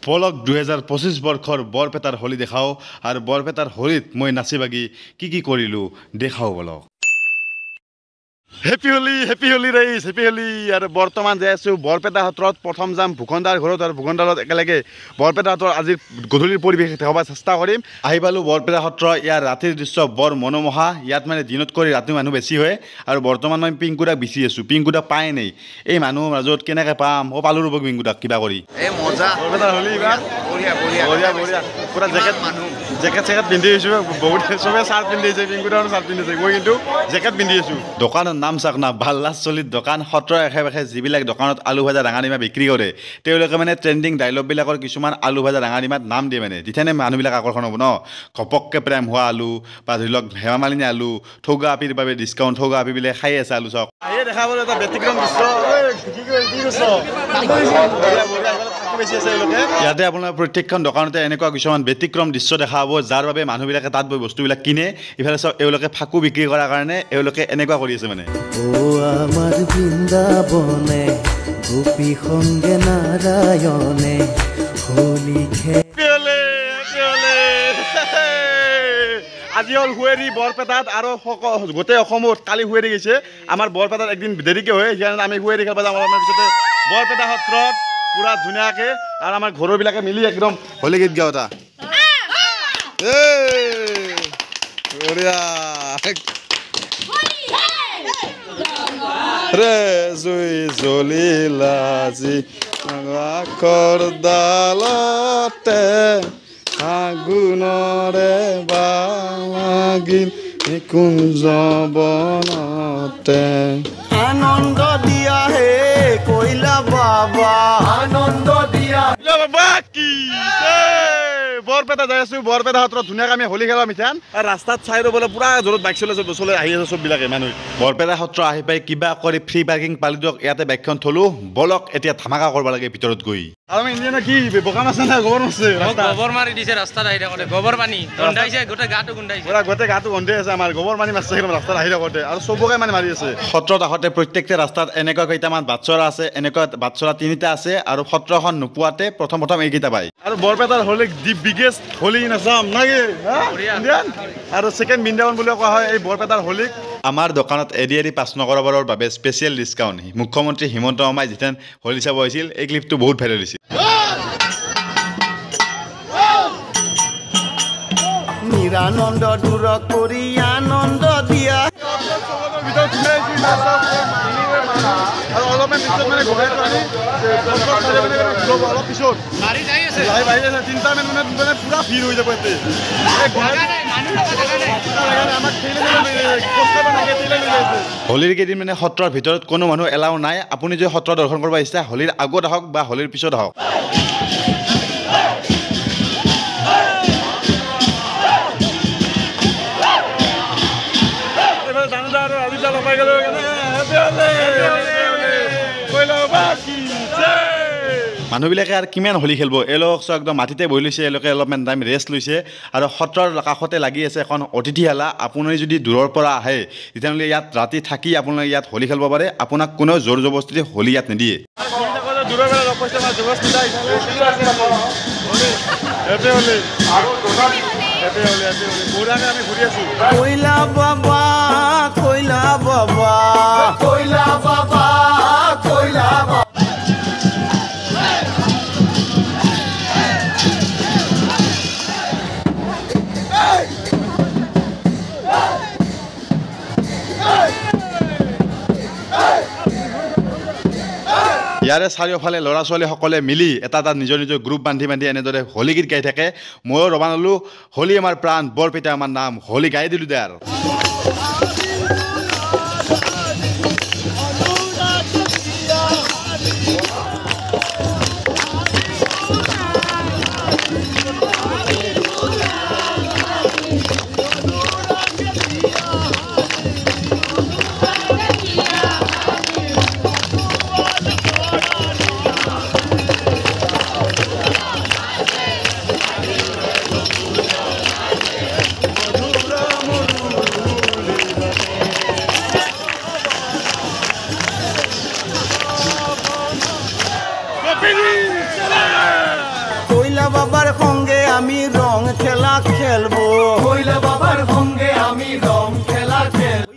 বলক 2025 বৰ্ষৰ বৰপেটাৰ হোলী দেখাও আৰু বৰপেটাৰ হোলীত মই নাচি বাগি কি কৰিলোঁ দেখাও বলক হেপী হোলী ৰাইজ হেপী হোলী আৰু বৰ্তমান যাই আছোঁ বৰপেটা সত্ৰত প্ৰথম যাম ভূখণ্ডাৰ ঘৰত আৰু ভূখণ্ডাৰত একেলগে বৰপেটা সত্ৰৰ আজি গধূলিৰ পৰিৱেশ দেখাব চেষ্টা কৰিম আহি পালোঁ বৰপেটা সত্ৰ ইয়াৰ ৰাতিৰ দৃশ্য বৰ মনোমোহা ইয়াত মানে দিনত কৰি ৰাতি মানুহ বেছি হয় আৰু বৰ্তমান মই পিংকুদাক বিচি আছোঁ পিংকুদাক পাই নাই এই মানুহ মাজত কেনেকৈ পাম পালোঁ ৰ'ব পিংকুদাক কিবা কৰি এই মজা বৰপেটাৰ হোলী এইবাৰ বঢ়িয়া পুৰা জেকেট চেকেট পিন্ধি আহিছোঁ বহুত চবে চাৰ্ট পিন্ধি আহিছে পিংকুদাৰো চাৰ্ট পিন্ধিছে মই কিন্তু জেকেট পিন্ধি আছোঁ দোকানৰ নাম চাওক না ভাল্লাছ চলিত দোকান সত্ৰৰ আশে যিবিলাক দোকানত আলু ভাজা ৰাঙানিমা বিক্ৰী কৰে তেওঁলোকে মানে ট্ৰেণ্ডিং ডাইলগবিলাকৰ কিছুমান আলু ভাজা ৰাঙানিমাত নাম দিয়ে মানে তেতিয়ানে মানুহবিলাক আকৰ্ষণ হ'ব ন ঘপককৈ প্ৰেম হোৱা আলু বা ধৰি লওক হেমামালিনী আলু ঠগা আপিৰ বাবে ডিছকাউণ্ট ঠগা আপিবিলাক খাই আছে আলু চাওক দেখা পালোঁ এটা ব্যতিক্ৰম দৃশ্য ইয়াতে আপোনাৰ প্ৰত্যেকখন দোকানতে এনেকুৱা কিছুমান ব্যতিক্ৰম দৃশ্য দেখা পাব যাৰ বাবে মানুহবিলাকে তাত গৈ বস্তুবিলাক কিনে ইফালে চাওক এওঁলোকে ফাকু বিক্ৰী কৰাৰ কাৰণে এওঁলোকে এনেকুৱা কৰি আছে মানে আমাৰ বৃন্দাবনে গোপী সঙ্গে নাৰায়ণে হোলী খেলে আজি হ'ল হুৱেৰী বৰপেটাত আৰু গোটেই অসমত কালি হুৱেৰী গৈছে আমাৰ বৰপেটাত একদিন দেৰিকৈ হয় সেইকাৰণে আমি হুৱেৰী খেলিব যাম অলপমান পিছতে বৰপেটা সত্ৰত পুৰা ধুনীয়াকৈ আৰু আমাৰ ঘৰৰবিলাকে মিলি একদম হোলী গীত গাওঁ এটা ৰে জুই জ্বলিলা যি কৰদালতে আগুণৰে বাগিল কুঞ্জ বনতে আনন্দ দিয়া হে কৈলা বাবা আনন্দ দিয়া বাবা কি বৰপেটা যাই আছোঁ বৰপেটা সত্ৰত ধুনীয়াকৈ আমি হোলী খেলাম ইথান আৰু ৰাস্তাত চাই ৰ'বলৈ পুৰা জোৰত বাইক চলাই আহি আছে চববিলাকে মানুহ বৰপেটা সত্ৰ আহি পাই কিবা কৰি ফ্ৰী পাৰ্কিং পালি দিয়ক ইয়াতে বাইকখন থলোঁ বলক এতিয়া ধামাকা কৰিব লাগে ভিতৰত গৈ আৰু আমি ইণ্ডিয়ানে কি বকাম আছে না গোবৰ আছে গোবৰ মাৰি দিছে ৰাস্তাত আহি থাকোঁতে গোবৰ পানী গোন্ধাইছে গোটেই গাটো গোন্ধাইছে পুৰা গোটেই গাটো গন্ধাই আছে আমাৰ গোবৰ পানী মাৰিছে ৰাস্তাত আহি থাকোঁতে আৰু চবকে মানে মাৰি আছে সত্ৰত আহোঁতে প্ৰত্যেকটা ৰাস্তাত এনেকুৱা কেইটামান বাটচৰা আছে এনেকুৱা বাটচৰা তিনিটা আছে আৰু সত্ৰখন নোপোৱাতে প্ৰথম এইকেইটা পায় আৰু বৰপেটাৰ হোলী দি বিগেষ্ট হোলী নাচাম নাকি আৰু ছেকেণ্ড বৃন্দাবন বুলি কোৱা হয় এই বৰপেটাৰ হোলীক আমাৰ দোকানত এৰি 5 নগৰবাৰৰ বাবে স্পেচিয়েল ডিছকাউণ্ট মুখ্যমন্ত্ৰী হিমন্ত মামাই যেতিয়া হোলী চাব আহিছিল এই ক্লিপটো বহুত ভাইৰেল হৈছিল নিৰানন্দ দূৰ কৰি আনন্দ দিয়া আৰু অলপমান পিছত মানে ঘূৰাই অলপ পিছত তিনিটামান মানে পুৰা ভিৰ হৈ যাব হোলীৰ কেইদিন মানে সত্ৰৰ ভিতৰত কোনো মানুহ এলাও নাই আপুনি যদি সত্ৰ দৰ্শন কৰিব আহিছে হোলীৰ আগত আহক বা হোলীৰ পিছত আহক মানুহবিলাকে আৰু কিমান হোলী খেলিব এওঁলোক চব একদম মাটিতে বহি লৈছে এওঁলোকে অলপমান টাইম ৰেষ্ট লৈছে আৰু সত্ৰৰ কাষতে লাগি আছে এখন অতিথিশালা আপুনি যদি দূৰৰ পৰা আহে তেতিয়াহ'লে ইয়াত ৰাতি থাকি আপোনালোকে ইয়াত হোলী খেলিব পাৰে আপোনাক কোনেও জোৰ জবৰদস্তি হোলী ইয়াত নিদিয়ে কৈলা বাবা কৈলা বাবা কৈলা বাবা কৈলা বাবা ইয়াৰে চাৰিওফালে ল'ৰা ছোৱালীসকলে মিলি এটা নিজৰ গ্ৰুপ বান্ধি এনেদৰে হোলী গীত গাই থাকে ময়ো ৰবান ল'লোঁ হোলী আমাৰ প্ৰাণ বৰপেটা আমাৰ নাম হোলী গাই দিলোঁ দে আৰু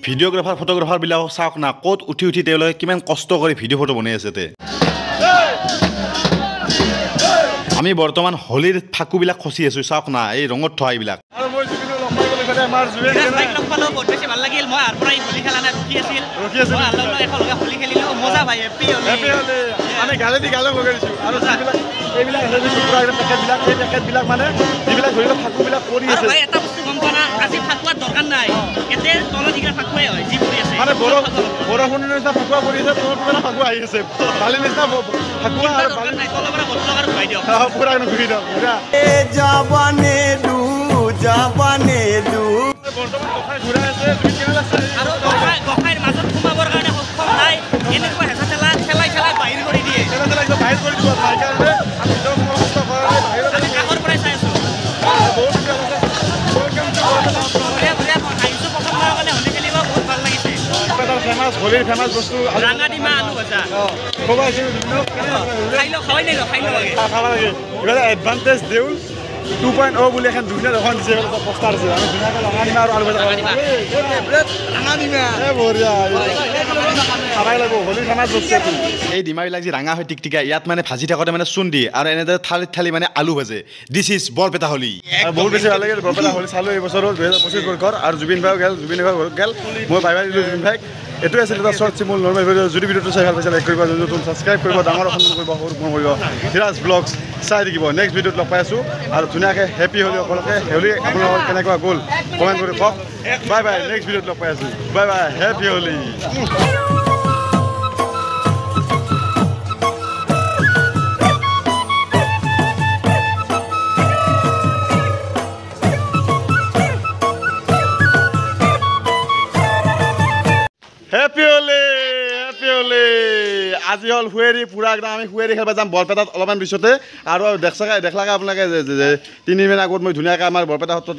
ভিডিঅ'গ্ৰাফাৰ ফটোগ্ৰাফাৰবিলাকক চাওক না ক'ত উঠি উঠি তেওঁলোকে কিমান কষ্ট কৰি ভিডিঅ' ফটো বনাই আছে তে আমি বৰ্তমান হোলীৰ ফাকুবিলাক খচি আছো চাওক না এই ৰঙত থোৱা এইবিলাক আৰু মই জুবিনক লগ পাই গ'লো ইফালে আমাৰ জুবিন লগ পালো বহুত বেছি ভাল লাগিল মই আৰপৰাই হোলী খেলা নাই ৰখি আছিল মই আল্লাহৰ একেলগে হোলী খেলিলো মজা ভাই হেপী হোলী আমি গালে দি গালক লগাই দিছো আৰু এইবিলাক পেকেটবিলাক এই পেকেটবিলাক মানে যিবিলাক ধৰি লওক ফাকুবিলাক পৰি আছে ভাই এটা বস্তু গম পোৱা না আজি ফাকুৱাৰ দৰকাৰ নাই এতে তলত দিগা ফাকুৱাই হয় যি পৰি আছে মানে বৰষুণৰ নিচিনা ফাকুৱা পৰি আছে তলত পৰা ফাকুৱা আহি আছে বালি নিচিনা ফাকুৱা আৰু বালি নাই তলৰ পৰা বটল লগাৰ ঘূৰাই দিয়ক পুৰা ঘূৰি দিয়ক এ জাবানে দু বৰ্তমান কখাই ঘূৰাই আছে দুই কেনেলা আৰু গখাইৰ মাজত সোমাবৰ কাৰণে সক্ষম নাই এনেকুৱা হেঁচা ঠেলাই বাহিৰ কৰি দিয়ে বাহিৰ কৰি দিব সেইকাৰণে আমি নিজৰ কষ্ট কৰা নাই বাহিৰত আমি কাষৰ পৰাই চাই আছো আহিছো প্ৰথমবাৰৰ কাৰণে হোলী খেলিব বহুত ভাল লাগিছে ফেমাছ হোলীৰ ফেমাছ বস্তু ৰাঙা ডিমা আলু ভজা খাই ল খাব লাগে কিবা এডভান্টেজ দেউল 2.0 বুলি এখন ধুনীয়া এখন দিছে পোষ্টাৰ আছে আমি ধুনীয়াকৈ ৰঙা ডিমা আৰু আলু ভজা ৰাঙা দিমা বঢ়িয়া খাবাই লাগিব হোলীৰ ফেমাছ বস্তু এই ডিমাবিলাক যি ৰাঙা হয় টিকটিকা ইয়াত মানে ভাজি থাকোঁতে মানে চূণ দিয়ে আৰু এনেদৰে থালি মানে আলু ভাজে দিছ ইজ বৰপেটা হোলী বহুত বেছি ভাল লাগিল বৰপেটা হোলী চালোঁ এই বছৰ 2025 ঘৰ আৰু জুবিন ভাইও গেল মই বাই দিলোঁ জুবিন ভাইক এইটোৱে আছিল এটা শ্বৰ্ট চিমুল নৰ্মেল ভিডিঅ' যদি ভিডিঅ'টো চাই ভাল পাইছে লাইক কৰিব নতুন ছাবস্ক্ৰাইব কৰিব ডাঙৰ সন্মান কৰিব সৰু কৰিব ধীৰাজ ব্লগছ চাই থাকিব নেক্সট ভিডিঅ'ত লগ পাই আছোঁ আৰু ধুনীয়াকৈ হেপী হোলী সকলোকে হোলী আপোনালোকৰ কেনেকুৱা গ'ল কমেণ্ট কৰি কওক বাই বাই নেক্সট ভিডিঅ'ত লগ পাই আছোঁ bye bye happy Holi happy Holi আজি হ'ল হুৱেৰি পুৰা একদম আমি হুৱেৰি খেলিব যাম বৰপেটাত অলপমান পিছতে আৰু দেখলাগে আপোনালোকে 3 দিন আগত মই ধুনীয়াকৈ আমাৰ বৰপেটা সত্ৰত